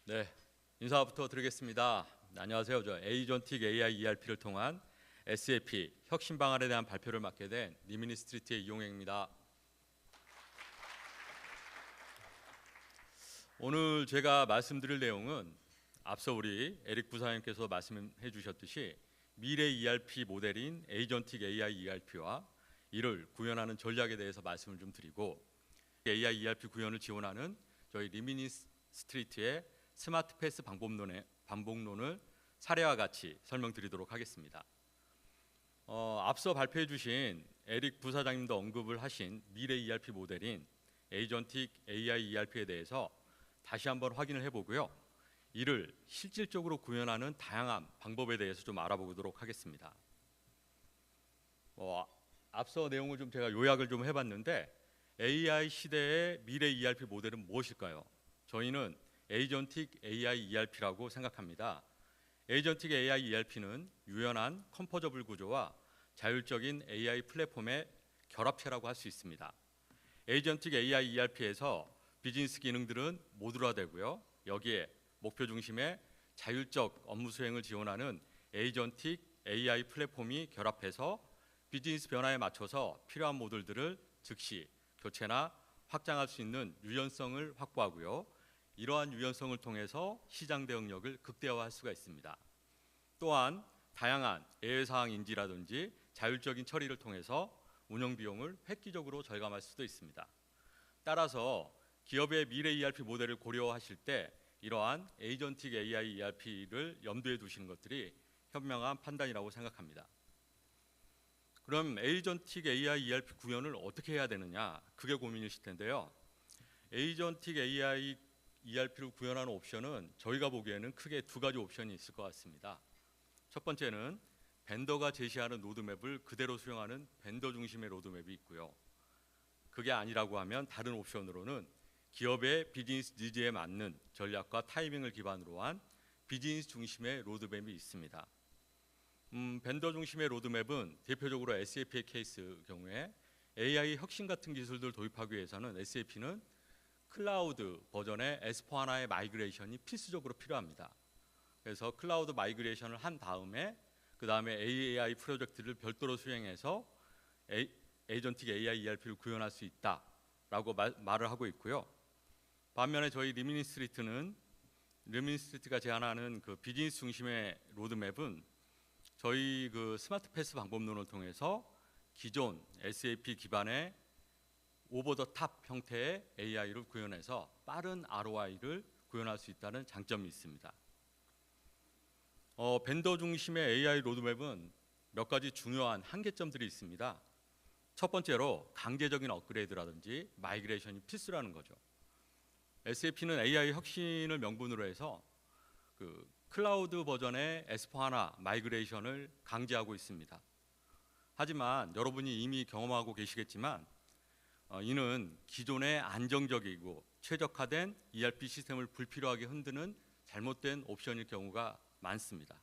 네, 인사부터 드리겠습니다. 안녕하세요. 저 에이전틱 AI ERP를 통한 SAP 혁신 방안에 대한 발표를 맡게 된 리미니 스트리트의 이용행입니다. 오늘 제가 말씀드릴 내용은 앞서 우리 에릭 부사장님께서 말씀해 주셨듯이 미래 ERP 모델인 에이전틱 AI ERP와 이를 구현하는 전략에 대해서 말씀을 좀 드리고 AI ERP 구현을 지원하는 저희 리미니 스트리트의 스마트 패스 방법론을 사례와 같이 설명드리도록 하겠습니다. 앞서 발표해 주신 에릭 부사장님도 언급을 하신 미래 ERP 모델인 에이전틱 AI ERP에 대해서 다시 한번 확인을 해보고요. 이를 실질적으로 구현하는 다양한 방법에 대해서 좀 알아보도록 하겠습니다. 앞서 내용을 좀 제가 요약을 좀 해봤는데 AI 시대의 미래 ERP 모델은 무엇일까요? 저희는 에이전틱 AI ERP라고 생각합니다. 에이전틱 AI ERP는 유연한 컴포저블 구조와 자율적인 AI 플랫폼의 결합체라고 할 수 있습니다. 에이전틱 AI ERP에서 비즈니스 기능들은 모듈화되고요. 여기에 목표 중심의 자율적 업무 수행을 지원하는 에이전틱 AI 플랫폼이 결합해서 비즈니스 변화에 맞춰서 필요한 모듈들을 즉시 교체나 확장할 수 있는 유연성을 확보하고요. 이러한 유연성을 통해서 시장 대응력을 극대화할 수가 있습니다. 또한 다양한 예외사항 인지라든지 자율적인 처리를 통해서 운영 비용을 획기적으로 절감할 수도 있습니다. 따라서 기업의 미래 ERP 모델을 고려하실 때 이러한 에이전틱 AI ERP를 염두에 두시는 것들이 현명한 판단이라고 생각합니다. 그럼 에이전틱 AI ERP 구현을 어떻게 해야 되느냐? 그게 고민이실 텐데요. 에이전틱 AI ERP를 구현하는 옵션은 저희가 보기에는 크게 두 가지 옵션이 있을 것 같습니다. 첫 번째는 벤더가 제시하는 로드맵을 그대로 수용하는 벤더 중심의 로드맵이 있고요. 그게 아니라고 하면 다른 옵션으로는 기업의 비즈니스 니즈에 맞는 전략과 타이밍을 기반으로 한 비즈니스 중심의 로드맵이 있습니다. 벤더 중심의 로드맵은 대표적으로 SAP의 케이스 경우에 AI 혁신 같은 기술들 도입하기 위해서는 SAP는 클라우드 버전의 S/4HANA의 마이그레이션이 필수적으로 필요합니다. 그래서 클라우드 마이그레이션을 한 다음에 그 다음에 AI 프로젝트를 별도로 수행해서 에이전틱 AI ERP를 구현할 수 있다라고 말을 하고 있고요. 반면에 저희 리미니 스트리트가 제안하는 그 비즈니스 중심의 로드맵은 저희 그 스마트 패스 방법론을 통해서 기존 SAP 기반의 오버 더 탑 형태의 AI를 구현해서 빠른 ROI를 구현할 수 있다는 장점이 있습니다. 벤더 중심의 AI 로드맵은 몇 가지 중요한 한계점들이 있습니다. 첫 번째로 강제적인 업그레이드라든지 마이그레이션이 필수라는 거죠. SAP는 AI 혁신을 명분으로 해서 그 클라우드 버전의 S/4HANA 마이그레이션을 강제하고 있습니다. 하지만 여러분이 이미 경험하고 계시겠지만 이는 기존의 안정적이고 최적화된 ERP 시스템을 불필요하게 흔드는 잘못된 옵션일 경우가 많습니다.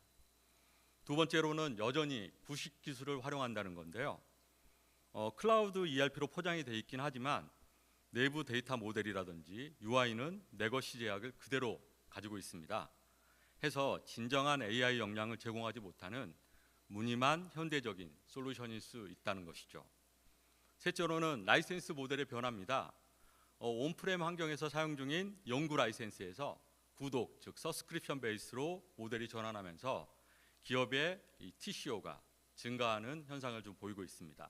두 번째로는 여전히 구식 기술을 활용한다는 건데요. 클라우드 ERP로 포장이 되어 있긴 하지만 내부 데이터 모델이라든지 UI는 레거시 제약을 그대로 가지고 있습니다. 해서 진정한 AI 역량을 제공하지 못하는 무늬만 현대적인 솔루션일 수 있다는 것이죠. 셋째로는 라이센스 모델의 변화입니다. 온프렘 환경에서 사용 중인 연구 라이센스에서 구독, 즉 서스크립션 베이스로 모델이 전환하면서 기업의 이 TCO가 증가하는 현상을 좀 보이고 있습니다.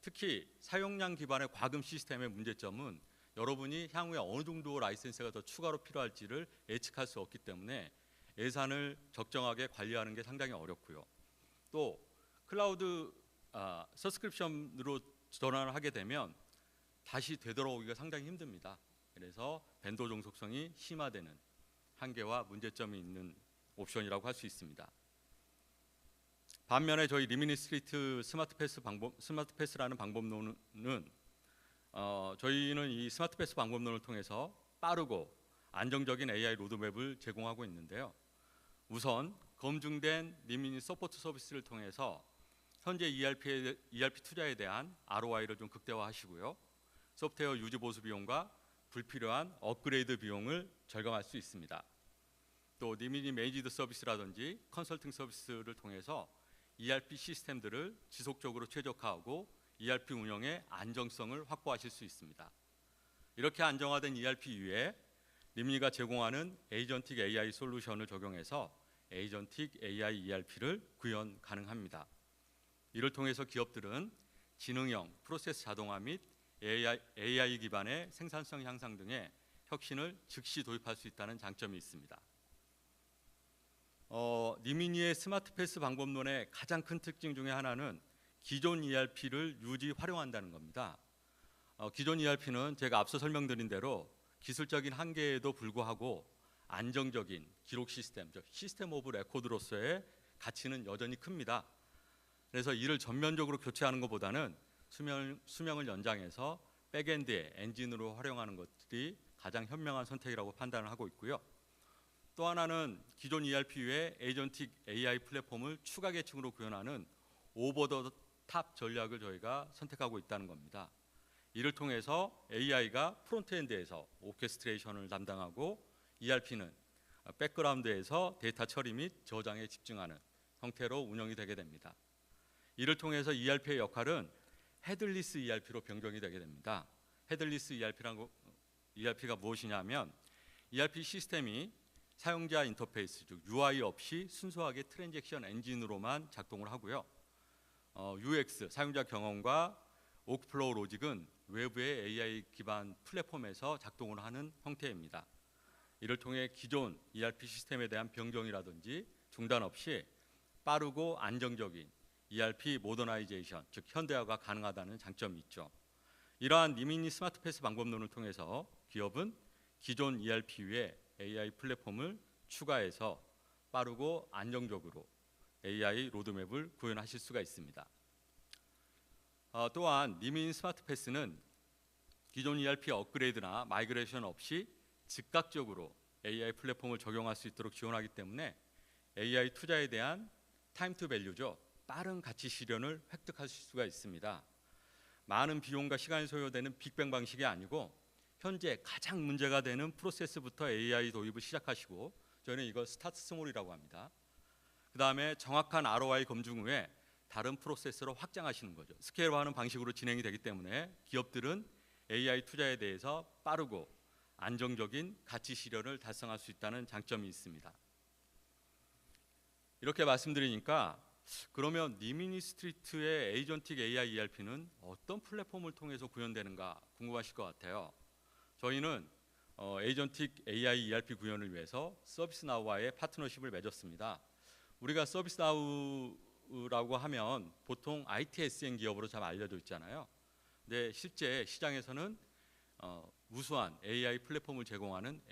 특히 사용량 기반의 과금 시스템의 문제점은 여러분이 향후에 어느 정도 라이센스가 더 추가로 필요할지를 예측할 수 없기 때문에 예산을 적정하게 관리하는 게 상당히 어렵고요. 또 클라우드 서스크립션으로 전환을 하게 되면 다시 되돌아오기가 상당히 힘듭니다. 그래서 벤더 종속성이 심화되는 한계와 문제점이 있는 옵션이라고 할 수 있습니다. 반면에 저희 리미니 스트리트 스마트 패스라는 방법론은 저희는 이 스마트 패스 방법론을 통해서 빠르고 안정적인 AI 로드맵을 제공하고 있는데요. 우선 검증된 리미니 서포트 서비스를 통해서 현재 ERP 투자에 대한 ROI를 좀 극대화하시고요. 소프트웨어 유지 보수 비용과 불필요한 업그레이드 비용을 절감할 수 있습니다. 또 리미니 매니지드 서비스라든지 컨설팅 서비스를 통해서 ERP 시스템들을 지속적으로 최적화하고 ERP 운영의 안정성을 확보하실 수 있습니다. 이렇게 안정화된 ERP 위에 리미니가 제공하는 에이전틱 AI 솔루션을 적용해서 에이전틱 AI ERP를 구현 가능합니다. 이를 통해서 기업들은 지능형 프로세스 자동화 및 AI 기반의 생산성 향상 등의 혁신을 즉시 도입할 수 있다는 장점이 있습니다. 리미니의 스마트 패스 방법론의 가장 큰 특징 중에 하나는 기존 ERP를 유지 활용한다는 겁니다. 기존 ERP는 제가 앞서 설명드린 대로 기술적인 한계에도 불구하고 안정적인 기록 시스템, 즉 시스템 오브 레코드로서의 가치는 여전히 큽니다. 그래서 이를 전면적으로 교체하는 것보다는 수명을 연장해서 백엔드의 엔진으로 활용하는 것들이 가장 현명한 선택이라고 판단을 하고 있고요. 또 하나는 기존 ERP 외에 에이전틱 AI 플랫폼을 추가 계층으로 구현하는 오버 더 탑 전략을 저희가 선택하고 있다는 겁니다. 이를 통해서 AI가 프론트엔드에서 오케스트레이션을 담당하고 ERP는 백그라운드에서 데이터 처리 및 저장에 집중하는 형태로 운영이 되게 됩니다. 이를 통해서 ERP의 역할은 헤드리스 ERP로 변경이 되게 됩니다. 헤드리스 ERP가 무엇이냐면 ERP 시스템이 사용자 인터페이스, 즉 UI 없이 순수하게 트랜잭션 엔진으로만 작동을 하고요. UX, 사용자 경험과 워크플로우 로직은 외부의 AI 기반 플랫폼에서 작동을 하는 형태입니다. 이를 통해 기존 ERP 시스템에 대한 변경이라든지 중단 없이 빠르고 안정적인 ERP 모더나이제이션, 즉 현대화가 가능하다는 장점이 있죠. 이러한 리미니 스마트 패스 방법론을 통해서 기업은 기존 ERP 위에 AI 플랫폼을 추가해서 빠르고 안정적으로 AI 로드맵을 구현하실 수가 있습니다. 또한 리미니 스마트 패스는 기존 ERP 업그레이드나 마이그레이션 없이 즉각적으로 AI 플랫폼을 적용할 수 있도록 지원하기 때문에 AI 투자에 대한 타임 투 밸류죠. 빠른 가치 실현을 획득할 수가 있습니다. 많은 비용과 시간이 소요되는 빅뱅 방식이 아니고 현재 가장 문제가 되는 프로세스부터 AI 도입을 시작하시고 저희는 이걸 스타트 스몰이라고 합니다. 그 다음에 정확한 ROI 검증 후에 다른 프로세스로 확장하시는 거죠. 스케일화하는 방식으로 진행이 되기 때문에 기업들은 AI 투자에 대해서 빠르고 안정적인 가치 실현을 달성할 수 있다는 장점이 있습니다. 이렇게 말씀드리니까 그러면 리미니 스트리트의 에이전틱 AI ERP는 어떤 플랫폼을 통해서 구현되는가 궁금하실 것 같아요. 저희는 에이전틱 AI ERP 구현을 위해서 서비스나우와의 파트너십을 맺었습니다. 우리가 서비스나우라고 하면 보통 ITSM 기업으로 잘 알려져 있잖아요. 근데 실제 시장에서는 우수한 AI 플랫폼을 제공하는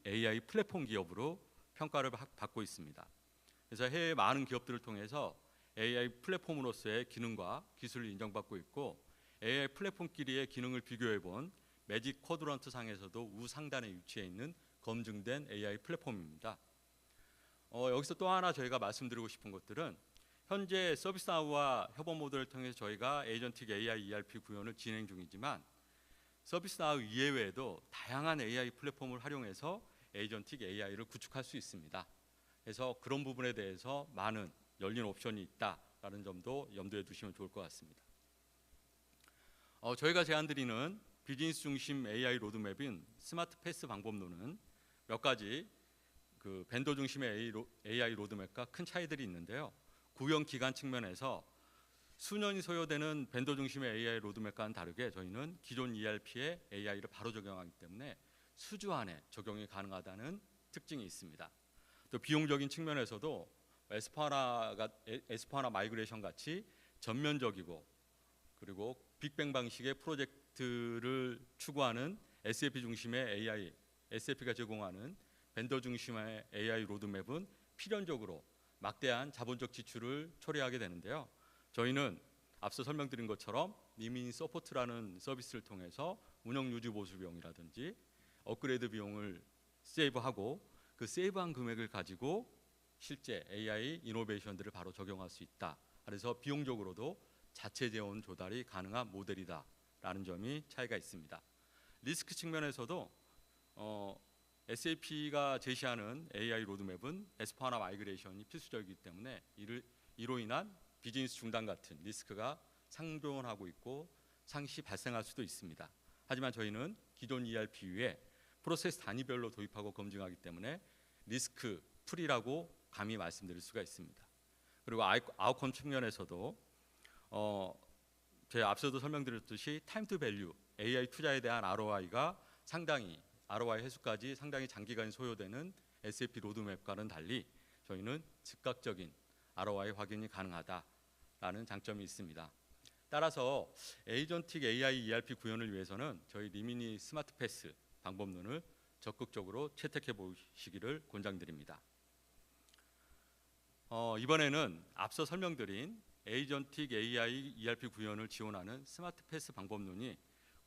AI 플랫폼 기업으로 평가를 받고 있습니다. 그래서 해외 많은 기업들을 통해서 AI 플랫폼으로서의 기능과 기술을 인정받고 있고 AI 플랫폼끼리의 기능을 비교해 본 매직 쿼드런트 상에서도 우상단에 위치해 있는 검증된 AI 플랫폼입니다. 여기서 또 하나 저희가 말씀드리고 싶은 것들은 현재 서비스나우와 협업 모델을 통해서 저희가 에이전틱 AI ERP 구현을 진행 중이지만 서비스나우 이외에도 다양한 AI 플랫폼을 활용해서 에이전틱 AI를 구축할 수 있습니다. 그래서 그런 부분에 대해서 많은 열린 옵션이 있다라는 점도 염두에 두시면 좋을 것 같습니다. 저희가 제안드리는 비즈니스 중심 AI 로드맵인 스마트 패스 방법론은 몇 가지 그 벤더 중심의 AI 로드맵과 큰 차이들이 있는데요. 구현 기간 측면에서 수년이 소요되는 벤더 중심의 AI 로드맵과는 다르게 저희는 기존 ERP에 AI를 바로 적용하기 때문에 수주 안에 적용이 가능하다는 특징이 있습니다. 또 비용적인 측면에서도 S/4HA나 마이그레이션 같이 전면적이고 그리고 빅뱅 방식의 프로젝트를 추구하는 SAP 중심의 AI, SAP가 제공하는 벤더 중심의 AI 로드맵은 필연적으로 막대한 자본적 지출을 초래하게 되는데요. 저희는 앞서 설명드린 것처럼 리미니 서포트라는 서비스를 통해서 운영 유지 보수 비용이라든지 업그레이드 비용을 세이브하고 그 세이브한 금액을 가지고 실제 AI 이노베이션들을 바로 적용할 수 있다. 그래서 비용적으로도 자체 재원 조달이 가능한 모델이다라는 점이 차이가 있습니다. 리스크 측면에서도 SAP가 제시하는 AI 로드맵은 S/4HANA 마이그레이션이 필수적이기 때문에 이로 인한 비즈니스 중단 같은 리스크가 상존하고 있고 상시 발생할 수도 있습니다. 하지만 저희는 기존 ERP 위에 프로세스 단위별로 도입하고 검증하기 때문에 리스크 프리라고 감히 말씀드릴 수가 있습니다. 그리고 아웃컴 측면에서도 제가 앞서도 설명드렸듯이 타임 투 밸류, AI 투자에 대한 ROI가 상당히 ROI 회수까지 상당히 장기간 소요되는 SAP 로드맵과는 달리 저희는 즉각적인 ROI 확인이 가능하다라는 장점이 있습니다. 따라서 에이전틱 AI ERP 구현을 위해서는 저희 리미니 스마트 패스 방법론을 적극적으로 채택해 보시기를 권장드립니다. 이번에는 앞서 설명드린 에이전틱 AI ERP 구현을 지원하는 스마트 패스 방법론이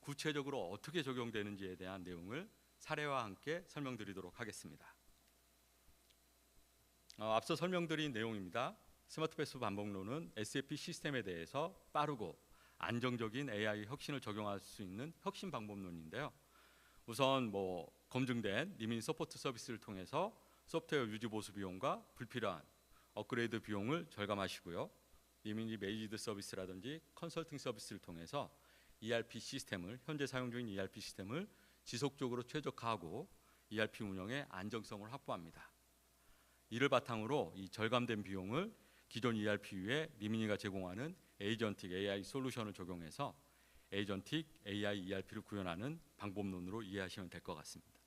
구체적으로 어떻게 적용되는지에 대한 내용을 사례와 함께 설명드리도록 하겠습니다. 앞서 설명드린 내용입니다. 스마트 패스 방법론은 SAP 시스템에 대해서 빠르고 안정적인 AI 혁신을 적용할 수 있는 혁신 방법론인데요. 우선 검증된 리미니 서포트 서비스를 통해서 소프트웨어 유지 보수 비용과 불필요한 업그레이드 비용을 절감하시고요. 리미니 메이지드 서비스라든지 컨설팅 서비스를 통해서 ERP 시스템을 현재 사용 중인 ERP 시스템을 지속적으로 최적화하고 ERP 운영의 안정성을 확보합니다. 이를 바탕으로 이 절감된 비용을 기존 ERP 위에 리미니가 제공하는 에이전틱 AI 솔루션을 적용해서 에이전틱 AI ERP를 구현하는 방법론으로 이해하시면 될 것 같습니다.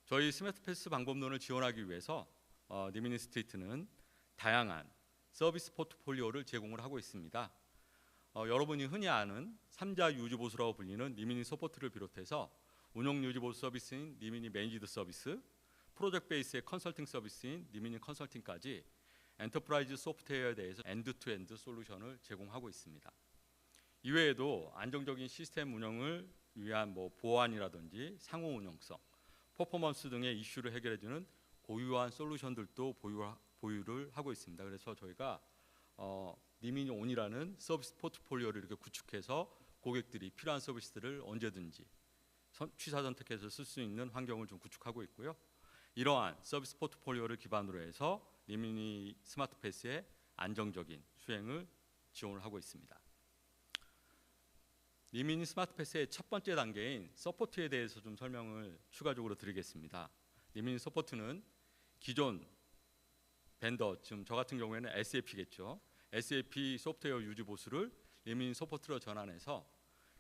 저희 스마트 패스 방법론을 지원하기 위해서 리미니 스트리트는 다양한 서비스 포트폴리오를 제공을 하고 있습니다. 여러분이 흔히 아는 3자 유지 보수라고 불리는 리미니 서포트를 비롯해서 운영 유지 보수 서비스인 리미니 매니지드 서비스, 프로젝트 베이스의 컨설팅 서비스인 리미니 컨설팅까지 엔터프라이즈 소프트웨어에 대해서 엔드 투 엔드 솔루션을 제공하고 있습니다. 이외에도 안정적인 시스템 운영을 위한 보안이라든지 상호 운영성, 퍼포먼스 등의 이슈를 해결해주는 고유한 솔루션들도 보유를 하고 있습니다. 그래서 저희가 리미니 온이라는 서비스 포트폴리오를 이렇게 구축해서 고객들이 필요한 서비스들을 언제든지 취사 선택해서 쓸 수 있는 환경을 좀 구축하고 있고요. 이러한 서비스 포트폴리오를 기반으로 해서 리미니 스마트 패스의 안정적인 수행을 지원을 하고 있습니다. 리미니 스마트 패스의 첫 번째 단계인 서포트에 대해서 좀 설명을 추가적으로 드리겠습니다. 리미니 서포트는 기존 벤더, 지금 저 같은 경우에는 SAP겠죠. SAP 소프트웨어 유지 보수를 리미니 서포트로 전환해서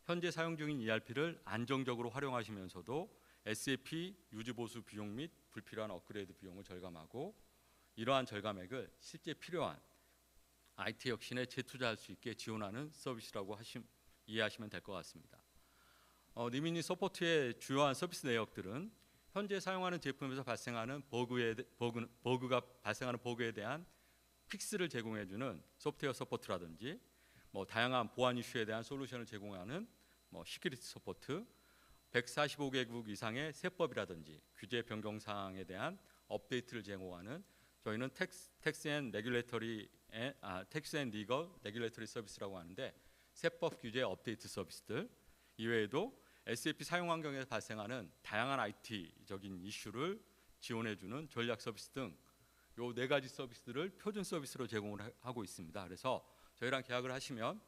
현재 사용 중인 ERP를 안정적으로 활용하시면서도 SAP 유지 보수 비용 및 불필요한 업그레이드 비용을 절감하고 이러한 절감액을 실제 필요한 IT 혁신에 재투자할 수 있게 지원하는 서비스라고 이해하시면 될 것 같습니다. 리미니 서포트의 주요한 서비스 내역들은 현재 사용하는 제품에서 발생하는 버그가 발생하는 버그에 대한 픽스를 제공해주는 소프트웨어 서포트라든지 다양한 보안 이슈에 대한 솔루션을 제공하는 시큐리티 서포트, 145개국 이상의 세법이라든지 규제 변경 사항에 대한 업데이트를 제공하는 저희는 텍스 앤 리걸 레귤레터리 서비스라고 하는데 세법 규제 업데이트 서비스들 이외에도 SAP 사용 환경에서 발생하는 다양한 IT적인 이슈를 지원해주는 전략 서비스 등 요 4가지 서비스들을 표준 서비스로 제공을 하고 있습니다. 그래서 저희랑 계약을 하시면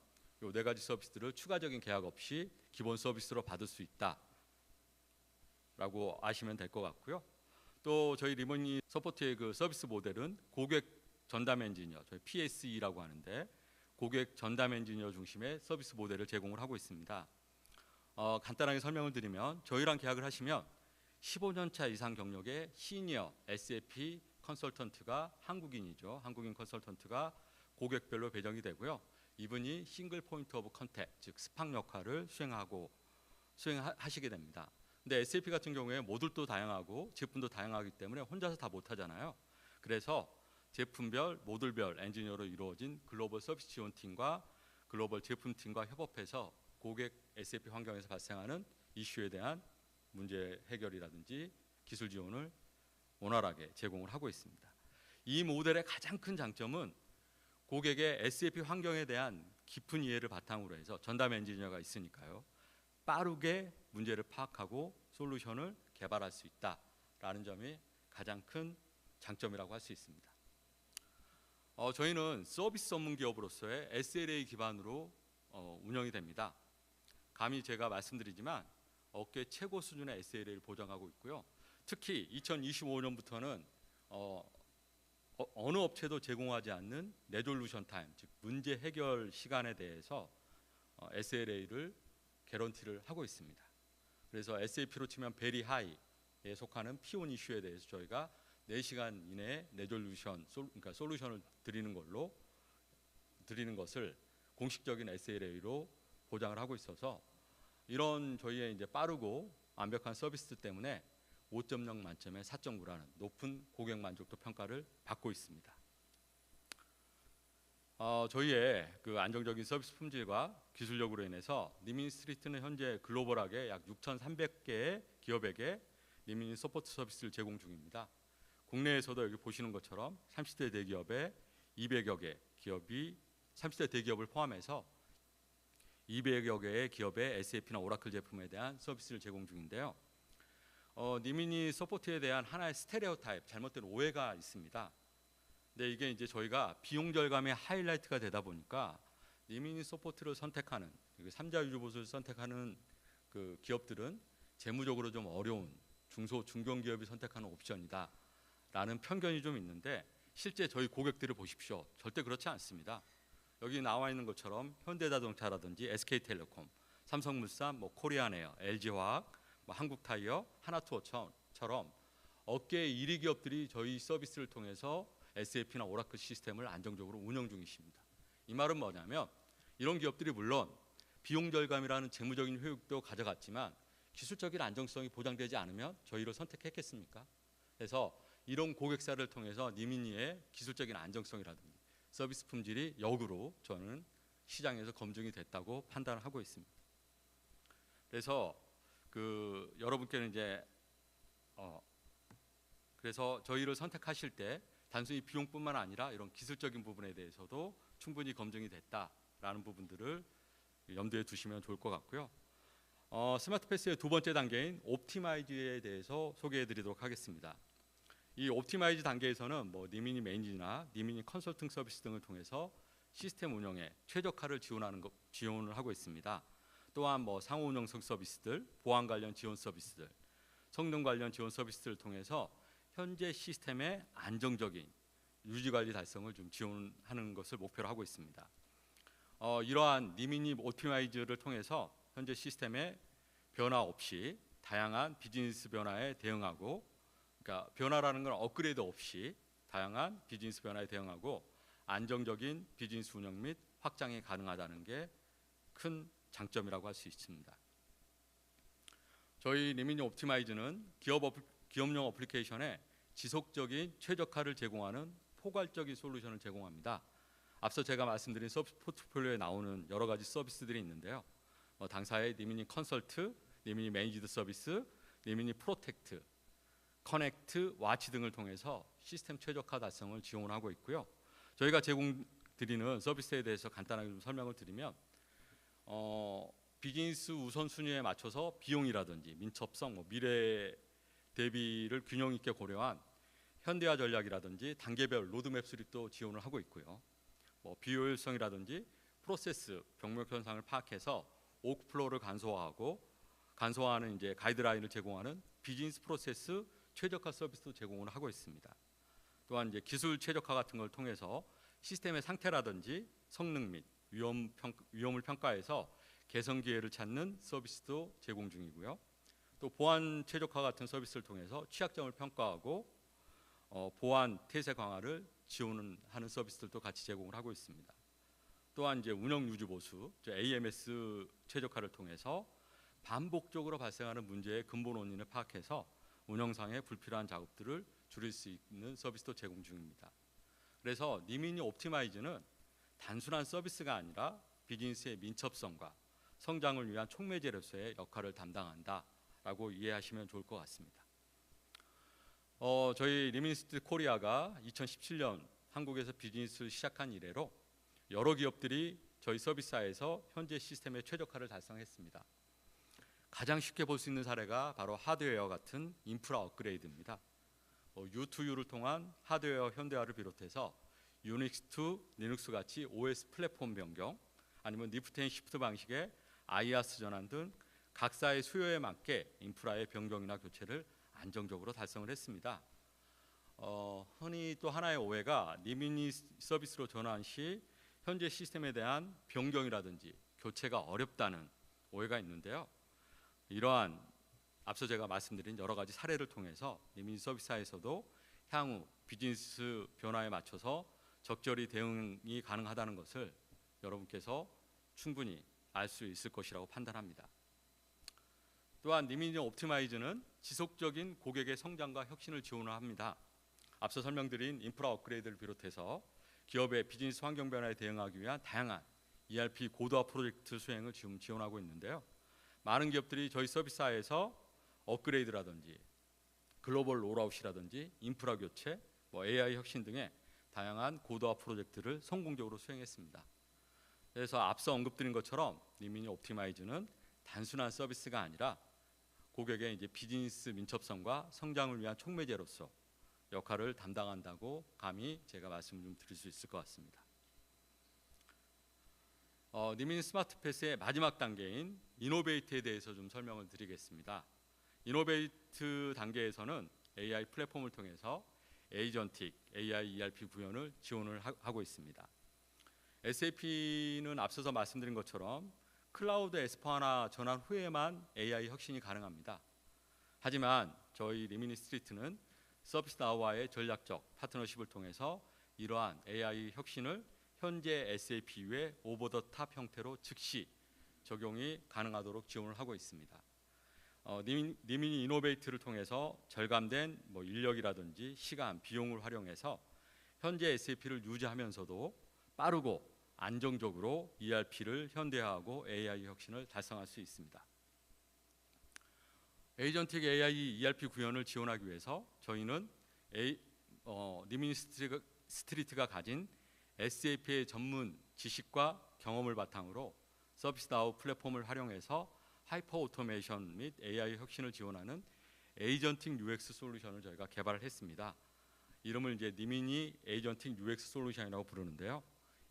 요 4가지 서비스들을 추가적인 계약 없이 기본 서비스로 받을 수 있다라고 아시면 될 것 같고요. 또 저희 리미니 서포트의 그 서비스 모델은 고객 전담 엔지니어, 저희 PSE라고 하는데 고객 전담 엔지니어 중심의 서비스 모델을 제공을 하고 있습니다. 간단하게 설명을 드리면 저희랑 계약을 하시면 15년 차 이상 경력의 시니어 SAP 컨설턴트가 한국인이죠. 한국인 컨설턴트가 고객별로 배정이 되고요. 이분이 싱글 포인트 오브 컨택, 즉 스팍 역할을 수행하시게 됩니다. 근데 SAP 같은 경우에 모듈도 다양하고 제품도 다양하기 때문에 혼자서 다 못하잖아요. 그래서 제품별, 모듈별 엔지니어로 이루어진 글로벌 서비스 지원팀과 글로벌 제품팀과 협업해서 고객 SAP 환경에서 발생하는 이슈에 대한 문제 해결이라든지 기술 지원을 원활하게 제공을 하고 있습니다. 이 모델의 가장 큰 장점은 고객의 SAP 환경에 대한 깊은 이해를 바탕으로 해서 전담 엔지니어가 있으니까요. 빠르게 문제를 파악하고 솔루션을 개발할 수 있다라는 점이 가장 큰 장점이라고 할 수 있습니다. 저희는 서비스 전문 기업으로서의 SLA 기반으로 운영이 됩니다. 감히 제가 말씀드리지만 업계 최고 수준의 SLA를 보장하고 있고요. 특히 2025년부터는 어느 업체도 제공하지 않는 레졸루션 타임, 즉 문제 해결 시간에 대해서 SLA를 개런티를 하고 있습니다. 그래서 SAP로 치면 베리 하이에 속하는 P1 이슈에 대해서 저희가 4시간 이내에 레졸루션, 그러니까 솔루션을 드리는 것을 공식적인 SLA로 보장을 하고 있어서 이런 저희의 이제 빠르고 완벽한 서비스 때문에 5.0 만점에 4.9라는 높은 고객 만족도 평가를 받고 있습니다. 저희의 그 안정적인 서비스 품질과 기술력으로 인해서 리미니스트리트는 현재 글로벌하게 약 6,300개의 기업에게 리미니 서포트 서비스를 제공 중입니다. 국내에서도 여기 보시는 것처럼 30대 대기업에 200여 개 기업이 30대 대기업을 포함해서 200여 개의 기업의 SAP나 오라클 제품에 대한 서비스를 제공 중인데요. 리미니 서포트에 대한 하나의 스테레오 타입, 잘못된 오해가 있습니다. 근데 이게 이제 저희가 비용 절감의 하이라이트가 되다 보니까 리미니 서포트를 선택하는 3자 유지 보수를 선택하는 그 기업들은 재무적으로 좀 어려운 중소 중견기업이 선택하는 옵션이다라는 편견이 좀 있는데 실제 저희 고객들을 보십시오. 절대 그렇지 않습니다. 여기 나와 있는 것처럼 현대자동차라든지 SK텔레콤, 삼성물산, 코리아네어, LG화학, 한국타이어, 하나투어처럼 업계의 1위 기업들이 저희 서비스를 통해서 SAP나 오라클 시스템을 안정적으로 운영 중이십니다. 이 말은 뭐냐면 이런 기업들이 물론 비용 절감이라는 재무적인 효익도 가져갔지만 기술적인 안정성이 보장되지 않으면 저희를 선택했겠습니까? 그래서 이런 고객사를 통해서 리미니의 기술적인 안정성이라든지 서비스 품질이 역으로 저는 시장에서 검증이 됐다고 판단하고 있습니다. 그래서 여러분께는 이제 그래서 저희를 선택하실 때 단순히 비용뿐만 아니라 이런 기술적인 부분에 대해서도 충분히 검증이 됐다라는 부분들을 염두에 두시면 좋을 것 같고요. 스마트 패스의 두 번째 단계인 옵티마이즈에 대해서 소개해드리도록 하겠습니다. 이 옵티마이즈 단계에서는 리미니 매니지나 리미니 컨설팅 서비스 등을 통해서 시스템 운영에 최적화를 지원을 하고 있습니다. 또한 상호 운영성 서비스들, 보안 관련 지원 서비스들, 성능 관련 지원 서비스들을 통해서 현재 시스템의 안정적인 유지 관리 달성을 좀 지원하는 것을 목표로 하고 있습니다. 이러한 리미니 옵티마이즈를 통해서 현재 시스템의 변화 없이 다양한 비즈니스 변화에 대응하고, 그러니까 변화라는 건 업그레이드 없이 다양한 비즈니스 변화에 대응하고 안정적인 비즈니스 운영 및 확장이 가능하다는 게 큰 장점이라고 할 수 있습니다. 저희 리미니 옵티마이즈는 기업용 어플리케이션에 지속적인 최적화를 제공하는 포괄적인 솔루션을 제공합니다. 앞서 제가 말씀드린 서비스 포트폴리오에 나오는 여러 가지 서비스들이 있는데요. 당사의 리미니 컨설트, 리미니 매니지드 서비스, 리미니 프로텍트, 커넥트, 와치 등을 통해서 시스템 최적화 달성을 지원하고 있고요. 저희가 제공드리는 서비스에 대해서 간단하게 좀 설명을 드리면 비즈니스 우선순위에 맞춰서 비용이라든지 민첩성, 미래 대비를 균형 있게 고려한 현대화 전략이라든지 단계별 로드맵 수립도 지원을 하고 있고요. 비효율성이라든지 프로세스 병목 현상을 파악해서 워크플로우를 간소화하는 이제 가이드라인을 제공하는 비즈니스 프로세스 최적화 서비스도 제공을 하고 있습니다. 또한 이제 기술 최적화 같은 걸 통해서 시스템의 상태라든지 성능 및 위험을 평가해서 개선 기회를 찾는 서비스도 제공 중이고요. 또 보안 최적화 같은 서비스를 통해서 취약점을 평가하고 보안 태세 강화를 지원하는 서비스들도 같이 제공을 하고 있습니다. 또한 이제 운영 유지 보수, AMS 최적화를 통해서 반복적으로 발생하는 문제의 근본 원인을 파악해서 운영상의 불필요한 작업들을 줄일 수 있는 서비스도 제공 중입니다. 그래서 리미니 옵티마이즈는 단순한 서비스가 아니라 비즈니스의 민첩성과 성장을 위한 촉매제로서의 역할을 담당한다라고 이해하시면 좋을 것 같습니다. 저희 리미니스트 코리아가 2017년 한국에서 비즈니스를 시작한 이래로 여러 기업들이 저희 서비스사에서 현재 시스템의 최적화를 달성했습니다. 가장 쉽게 볼 수 있는 사례가 바로 하드웨어 같은 인프라 업그레이드입니다. U2U를 통한 하드웨어 현대화를 비롯해서 유닉스 to 리눅스 같이 OS 플랫폼 변경, 아니면 리프트 앤 시프트 방식의 IaaS 전환 등 각사의 수요에 맞게 인프라의 변경이나 교체를 안정적으로 달성을 했습니다. 흔히 또 하나의 오해가 리미니 서비스로 전환 시 현재 시스템에 대한 변경이라든지 교체가 어렵다는 오해가 있는데요. 이러한 앞서 제가 말씀드린 여러 가지 사례를 통해서 리미니 서비스에서도 향후 비즈니스 변화에 맞춰서 적절히 대응이 가능하다는 것을 여러분께서 충분히 알 수 있을 것이라고 판단합니다. 또한 리미니 옵티마이즈는 지속적인 고객의 성장과 혁신을 지원합니다. 앞서 설명드린 인프라 업그레이드를 비롯해서 기업의 비즈니스 환경 변화에 대응하기 위한 다양한 ERP 고도화 프로젝트 수행을 지금 지원하고 있는데요. 많은 기업들이 저희 서비스하에서 업그레이드라든지 글로벌 롤아웃이라든지 인프라 교체, AI 혁신 등의 다양한 고도화 프로젝트를 성공적으로 수행했습니다. 그래서 앞서 언급드린 것처럼 리미니 옵티마이즈는 단순한 서비스가 아니라 고객의 비즈니스 민첩성과 성장을 위한 촉매제로서 역할을 담당한다고 감히 제가 말씀을 좀 드릴 수 있을 것 같습니다. 리미니 스마트 패스의 마지막 단계인 이노베이트에 대해서 좀 설명을 드리겠습니다. 이노베이트 단계에서는 AI 플랫폼을 통해서 에이전틱 AI ERP 구현을 지원을 하고 있습니다. SAP는 앞서서 말씀드린 것처럼 클라우드 S/4HANA 전환 후에만 AI 혁신이 가능합니다. 하지만 저희 리미니 스트리트는 서비스나우와의 전략적 파트너십을 통해서 이러한 AI 혁신을 현재 SAP 외 오버 더 탑 형태로 즉시 적용이 가능하도록 지원을 하고 있습니다. 리미니 이노베이트를 통해서 절감된 인력이라든지 시간, 비용을 활용해서 현재 SAP를 유지하면서도 빠르고 안정적으로 ERP를 현대화하고 AI 혁신을 달성할 수 있습니다. 에이전틱 AI ERP 구현을 지원하기 위해서 저희는 리미니 스트리트가 가진 SAP의 전문 지식과 경험을 바탕으로 서비스나우 플랫폼을 활용해서 하이퍼 오토메이션 및 AI 혁신을 지원하는 에이전틱 UX 솔루션을 저희가 개발을 했습니다. 이름을 리미니 에이전틱 UX 솔루션이라고 부르는데요.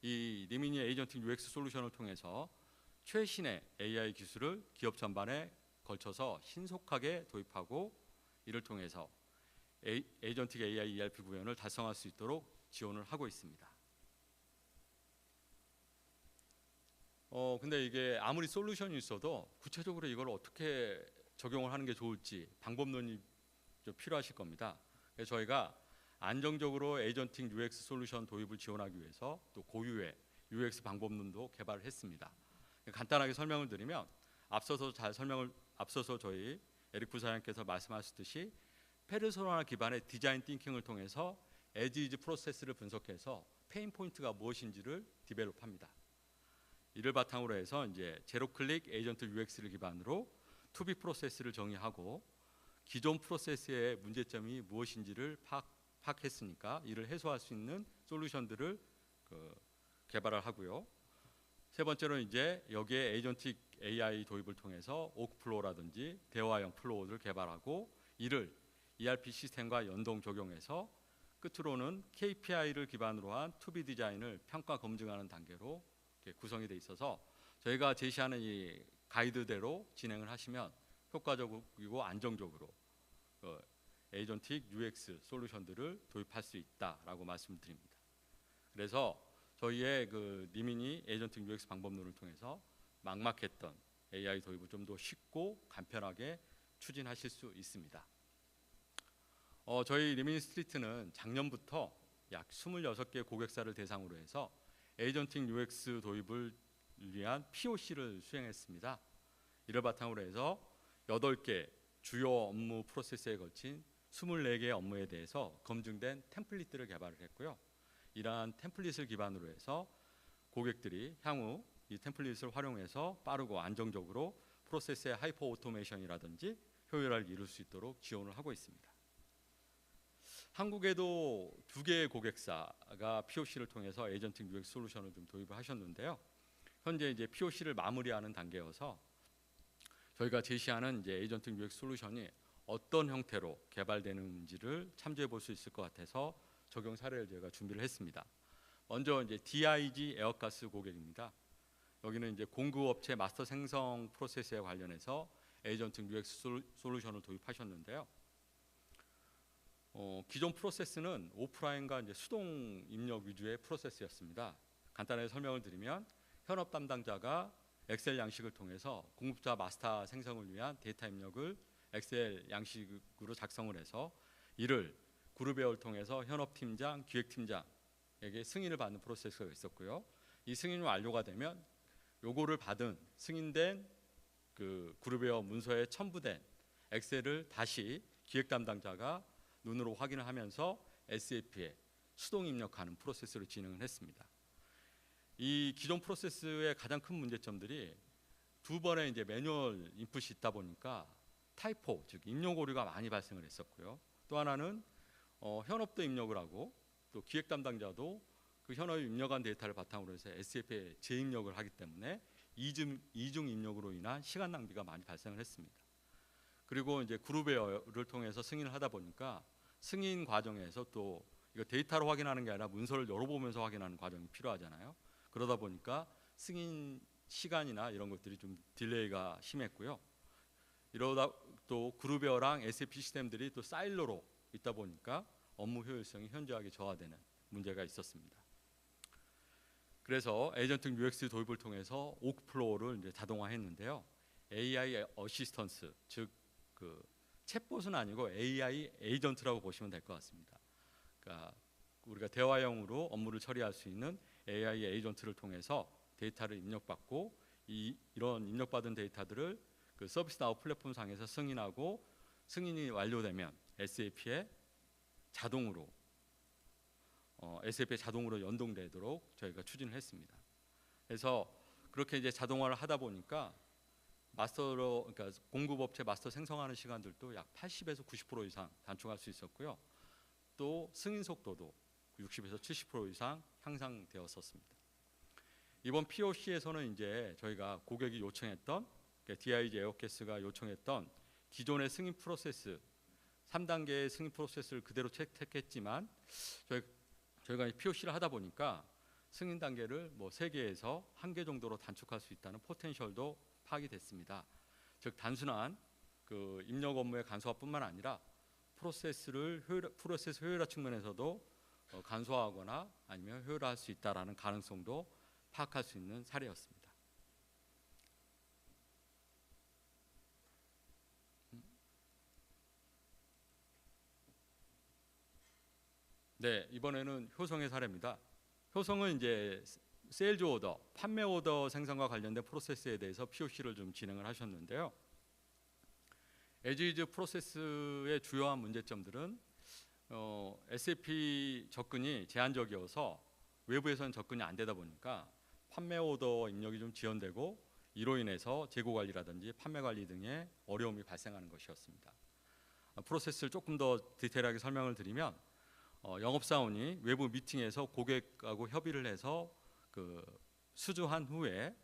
이 리미니 에이전틱 UX 솔루션을 통해서 최신의 AI 기술을 기업 전반에 걸쳐서 신속하게 도입하고 이를 통해서 에이전틱 AI ERP 구현을 달성할 수 있도록 지원을 하고 있습니다. 근데 이게 아무리 솔루션이 있어도 구체적으로 이걸 어떻게 적용을 하는 게 좋을지 방법론이 좀 필요하실 겁니다. 그래서 저희가 안정적으로 에이전틱 UX 솔루션 도입을 지원하기 위해서 또 고유의 UX 방법론도 개발을 했습니다. 간단하게 설명을 드리면 앞서서 저희 에릭 부사장님께서 말씀하셨듯이 페르소나 기반의 디자인 띵킹을 통해서 as is 프로세스를 분석해서 페인 포인트가 무엇인지를 디벨롭합니다. 이를 바탕으로 해서 제로 클릭 에이전트 UX를 기반으로 투비 프로세스를 정의하고 기존 프로세스의 문제점이 무엇인지를 파악했으니까 이를 해소할 수 있는 솔루션들을 개발을 하고요. 세 번째로 여기에 에이전틱 AI 도입을 통해서 오크플로우라든지 대화형 플로우를 개발하고 이를 ERP 시스템과 연동 적용해서 끝으로는 KPI를 기반으로 한 투비 디자인을 평가 검증하는 단계로 구성이 돼 있어서 저희가 제시하는 이 가이드대로 진행을 하시면 효과적이고 안정적으로 에이전틱 UX 솔루션들을 도입할 수 있다라고 말씀드립니다. 그래서 저희의 리미니 에이전틱 UX 방법론을 통해서 막막했던 AI 도입을 좀 더 쉽고 간편하게 추진하실 수 있습니다. 저희 리미니 스트리트는 작년부터 약 26개 고객사를 대상으로 해서 에이전틱 UX 도입을 위한 POC를 수행했습니다. 이를 바탕으로 해서 8개 주요 업무 프로세스에 걸친 24개의 업무에 대해서 검증된 템플릿들을 개발을 했고요. 이러한 템플릿을 기반으로 해서 고객들이 향후 이 템플릿을 활용해서 빠르고 안정적으로 프로세스의 하이퍼 오토메이션이라든지 효율화를 이룰 수 있도록 지원을 하고 있습니다. 한국에도 2개의 고객사가 POC를 통해서 에이전틱 UX 솔루션을 좀 도입을 하셨는데요. 현재 POC를 마무리하는 단계여서 저희가 제시하는 이제 에이전틱 UX 솔루션이 어떤 형태로 개발되는지를 참조해 볼 수 있을 것 같아서 적용 사례를 제가 준비를 했습니다. 먼저 이제 DIG 에어가스 고객입니다. 여기는 이제 공급업체 마스터 생성 프로세스에 관련해서 에이전틱 UX 솔루션을 도입하셨는데요. 기존 프로세스는 오프라인과 이제 수동 입력 위주의 프로세스였습니다. 간단하게 설명을 드리면 현업 담당자가 엑셀 양식을 통해서 공급자 마스터 생성을 위한 데이터 입력을 엑셀 양식으로 작성을 해서 이를 그룹웨어를 통해서 현업 팀장, 기획 팀장에게 승인을 받는 프로세스가 있었고요. 이 승인이 완료가 되면 요거를 받은 승인된 그 그룹웨어 문서에 첨부된 엑셀을 다시 기획 담당자가 눈으로 확인을 하면서 SAP에 수동 입력하는 프로세스로 진행을 했습니다. 이 기존 프로세스의 가장 큰 문제점들이 두 번의 이제 매뉴얼 인풋이 있다 보니까 타이포, 즉 입력 오류가 많이 발생을 했었고요. 또 하나는 현업도 입력을 하고 또 기획 담당자도 그 현업에 입력한 데이터를 바탕으로 해서 SAP에 재입력을 하기 때문에 이중 입력으로 인한 시간 낭비가 많이 발생을 했습니다. 그리고 이제 그룹웨어를 통해서 승인을 하다 보니까 승인 과정에서 또 이거 데이터로 확인하는 게 아니라 문서를 열어보면서 확인하는 과정이 필요하잖아요. 그러다 보니까 승인 시간이나 이런 것들이 좀 딜레이가 심했고요. 이러다 또 그룹웨어랑 SAP 시스템들이 또 사일로로 있다 보니까 업무 효율성이 현저하게 저하되는 문제가 있었습니다. 그래서 에이전틱 UX 도입을 통해서 오크플로우를 이제 자동화했는데요. AI 어시스턴스, 즉 그 챗봇은 아니고 AI 에이전트라고 보시면 될 것 같습니다. 그러니까 우리가 대화형으로 업무를 처리할 수 있는 AI 에이전트를 통해서 데이터를 입력받고 이런 입력받은 데이터들을 그 서비스나우 플랫폼 상에서 승인하고 승인이 완료되면 SAP에 자동으로 연동되도록 저희가 추진을 했습니다. 그래서 그렇게 이제 자동화를 하다 보니까 그러니까 공급업체 마스터 생성하는 시간들도 약 80에서 90% 이상 단축할 수 있었고요. 또 승인 속도도 60에서 70% 이상 향상되었었습니다. 이번 POC에서는 이제 저희가 고객이 요청했던 DIG 에어가스가 요청했던 기존의 승인 프로세스 3단계의 승인 프로세스를 그대로 채택했지만 저희가 POC를 하다 보니까 승인 단계를 뭐 3개에서 1개 정도로 단축할 수 있다는 포텐셜도 파악이 됐습니다. 즉 단순한 그 입력 업무의 간소화뿐만 아니라 프로세스 효율화 측면에서도 간소화하거나 아니면 효율화할 수 있다라는 가능성도 파악할 수 있는 사례였습니다. 네, 이번에는 효성의 사례입니다. 효성은 이제 세일즈 오더, 판매 오더 생성과 관련된 프로세스에 대해서 POC를 좀 진행을 하셨는데요. 에지이즈 프로세스의 주요한 문제점들은 SAP 접근이 제한적이어서 외부에서는 접근이 안 되다 보니까 판매 오더 입력이 좀 지연되고 이로 인해서 재고 관리라든지 판매 관리 등의 어려움이 발생하는 것이었습니다. 프로세스를 조금 더 디테일하게 설명을 드리면 영업사원이 외부 미팅에서 고객하고 협의를 해서 그 수주한 후에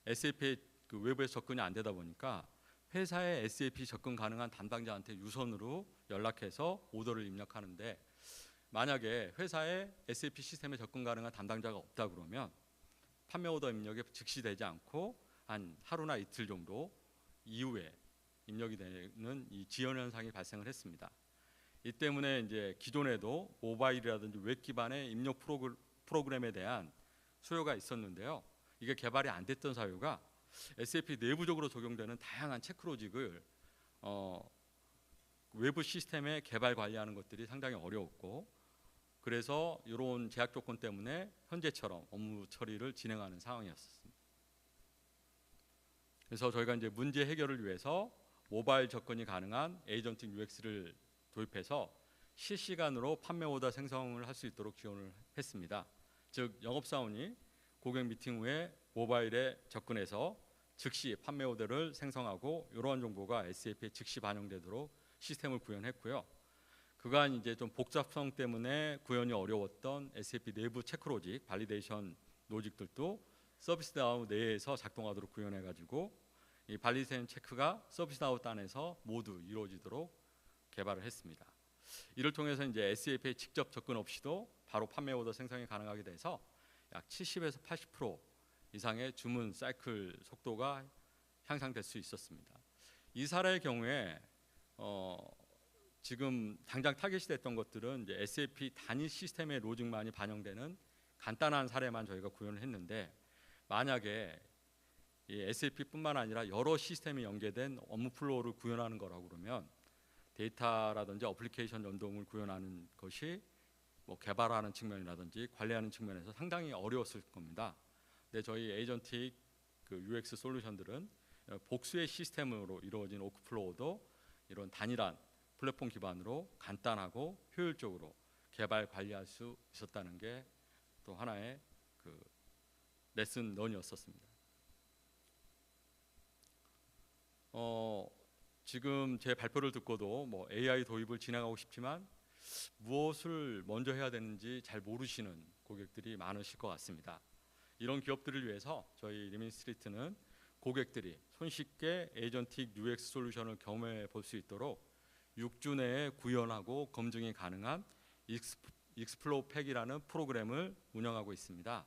SAP 그 외부에서 접근이 안 되다 보니까 회사의 SAP 접근 가능한 담당자한테 유선으로 연락해서 오더를 입력하는데 만약에 회사의 SAP 시스템에 접근 가능한 담당자가 없다 그러면 판매 오더 입력이 즉시 되지 않고 한 하루나 이틀 정도 이후에 입력이 되는 이 지연 현상이 발생을 했습니다. 이 때문에 이제 기존에도 모바일이라든지 웹 기반의 입력 프로그램에 대한 수요가 있었는데요. 이게 개발이 안 됐던 사유가 SAP 내부적으로 적용되는 다양한 체크로직을 외부 시스템에 개발 관리하는 것들이 상당히 어려웠고 그래서 이런 제약 조건 때문에 현재처럼 업무 처리를 진행하는 상황이었습니다. 그래서 저희가 이제 문제 해결을 위해서 모바일 접근이 가능한 에이전틱 UX를 도입해서 실시간으로 판매 오더 생성을 할 수 있도록 지원을 했습니다. 즉 영업사원이 고객 미팅 후에 모바일에 접근해서 즉시 판매 오더를 생성하고 이러한 정보가 SAP에 즉시 반영되도록 시스템을 구현했고요. 그간 이제 좀 복잡성 때문에 구현이 어려웠던 SAP 내부 체크로직, 발리데이션 로직들도 서비스나우 내에서 작동하도록 구현해가지고 이 발리센 체크가 서비스나우 단에서 모두 이루어지도록 개발을 했습니다. 이를 통해서 이제 SAP에 직접 접근 없이도 바로 판매 오더 생성이 가능하게 돼서 약 70에서 80% 이상의 주문 사이클 속도가 향상될 수 있었습니다. 이 사례의 경우에 지금 당장 타겟이 됐던 것들은 이제 SAP 단위 시스템의 로직만이 반영되는 간단한 사례만 저희가 구현을 했는데, 만약에 이 SAP뿐만 아니라 여러 시스템이 연계된 업무 플로우를 구현하는 거라고 그러면 데이터라든지 어플리케이션 연동을 구현하는 것이 뭐 개발하는 측면이라든지 관리하는 측면에서 상당히 어려웠을 겁니다. 근데 저희 에이전틱 그 UX 솔루션들은 복수의 시스템으로 이루어진 워크플로우도 이런 단일한 플랫폼 기반으로 간단하고 효율적으로 개발 관리할 수 있었다는 게 또 하나의 그 레슨 런이었었습니다. 지금 제 발표를 듣고도 뭐 AI 도입을 진행하고 싶지만 무엇을 먼저 해야 되는지 잘 모르시는 고객들이 많으실 것 같습니다. 이런 기업들을 위해서 저희 리민스트리트는 고객들이 손쉽게 에이전틱 UX 솔루션을 경험해 볼 수 있도록 6주 내에 구현하고 검증이 가능한 익스플로우 팩이라는 프로그램을 운영하고 있습니다.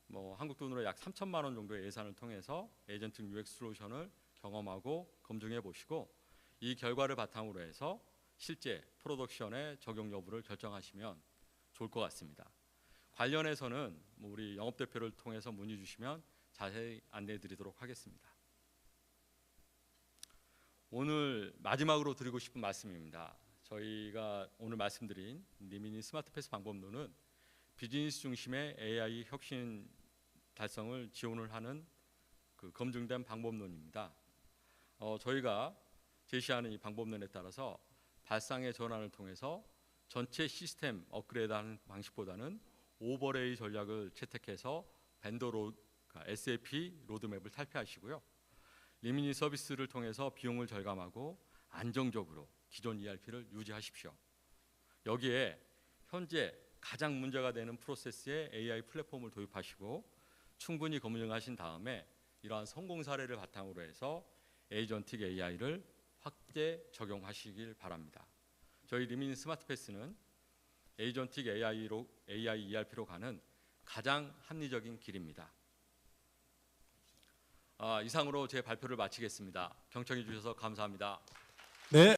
뭐 한국 돈으로 약 3천만 원 정도의 예산을 통해서 에이전틱 UX 솔루션을 경험하고 검증해 보시고 이 결과를 바탕으로 해서 실제 프로덕션의 적용 여부를 결정하시면 좋을 것 같습니다. 관련해서는 우리 영업대표를 통해서 문의 주시면 자세히 안내해 드리도록 하겠습니다. 오늘 마지막으로 드리고 싶은 말씀입니다. 저희가 오늘 말씀드린 리미니 스마트패스 방법론은 비즈니스 중심의 AI 혁신 달성을 지원을 하는 그 검증된 방법론입니다. 저희가 제시하는 이 방법론에 따라서 발상의 전환을 통해서 전체 시스템 업그레이드하는 방식보다는 오버레이 전략을 채택해서 벤더 SAP 로드맵을 탈피하시고요. 리미니 서비스를 통해서 비용을 절감하고 안정적으로 기존 ERP를 유지하십시오. 여기에 현재 가장 문제가 되는 프로세스에 AI 플랫폼을 도입하시고 충분히 검증하신 다음에 이러한 성공 사례를 바탕으로 해서 에이전틱 AI를 확대 적용하시길 바랍니다. 저희 리미니 스마트패스는 에이전틱 AI ERP로 가는 가장 합리적인 길입니다. 이상으로 제 발표를 마치겠습니다. 경청해 주셔서 감사합니다. 네.